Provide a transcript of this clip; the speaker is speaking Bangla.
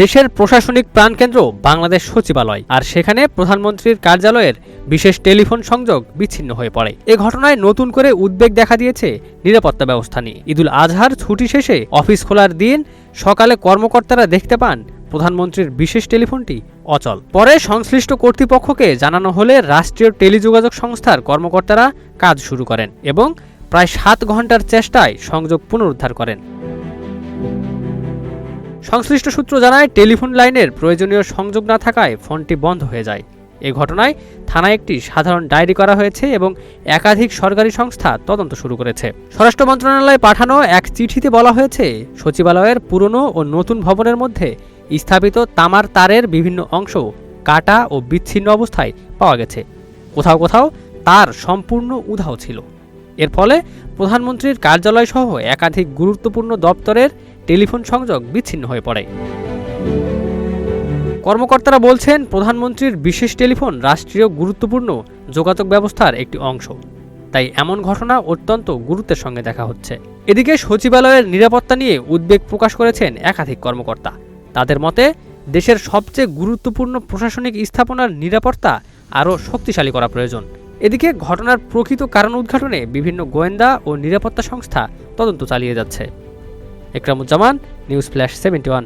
দেশের প্রশাসনিক প্রাণকেন্দ্র বাংলাদেশ সচিবালয়, আর সেখানে প্রধানমন্ত্রীর কার্যালয়ের বিশেষ টেলিফোন সংযোগ বিচ্ছিন্ন হয়ে পড়ে। এ ঘটনায় নতুন করে উদ্বেগ দেখা দিয়েছে নিরাপত্তা ব্যবস্থা নিয়ে। ঈদুল আজহার ছুটি শেষে অফিস খোলার দিন সকালে কর্মকর্তারা দেখতে পান প্রধানমন্ত্রীর বিশেষ টেলিফোনটি অচল। পরে সংশ্লিষ্ট কর্তৃপক্ষকে জানানো হলে রাষ্ট্রীয় টেলিযোগাযোগ সংস্থার কর্মকর্তারা কাজ শুরু করেন এবং প্রায় 7 ঘন্টার চেষ্টায় সংযোগ পুনরুদ্ধার করেন। সংশ্লিষ্ট সূত্র জানায়, টেলিফোন লাইনের প্রয়োজনীয় সংযোগ না থাকায় ফোনটি বন্ধ হয়ে যায়। এ ঘটনায় থানায় একটি সাধারণ ডায়েরি করা হয়েছে এবং একাধিক সরকারি সংস্থা তদন্ত শুরু করেছে। স্বরাষ্ট্র মন্ত্রণালয়ে পাঠানো এক চিঠিতে বলা হয়েছে, সচিবালয়ের পুরনো ও নতুন ভবনের মধ্যে স্থাপিত তামার তারের বিভিন্ন অংশ কাটা ও বিচ্ছিন্ন অবস্থায় পাওয়া গেছে। কোথাও কোথাও তার সম্পূর্ণ উধাও ছিল। এর ফলে প্রধানমন্ত্রীর কার্যালয় সহ একাধিক গুরুত্বপূর্ণ দপ্তরের টেলিফোন সংযোগ বিচ্ছিন্ন হয়ে পড়ে। কর্মকর্তারা বলছেন, প্রধানমন্ত্রীর বিশেষ টেলিফোন রাষ্ট্রীয় গুরুত্বপূর্ণ যোগাযোগ ব্যবস্থার একটি অংশ, তাই এমন ঘটনা অত্যন্ত গুরুত্বের সঙ্গে দেখা হচ্ছে। এদিকে সচিবালয়ের নিরাপত্তা নিয়ে উদ্বেগ প্রকাশ করেছেন একাধিক কর্মকর্তা। তাদের মতে, দেশের সবচেয়ে গুরুত্বপূর্ণ প্রশাসনিক স্থাপনার নিরাপত্তা আরও শক্তিশালী করা প্রয়োজন। এদিকে ঘটনার প্রকৃত কারণ উদ্ঘাটনে বিভিন্ন গোয়েন্দা ও নিরাপত্তা সংস্থা তদন্ত চালিয়ে যাচ্ছে। Ekramuzzaman, news flash 71।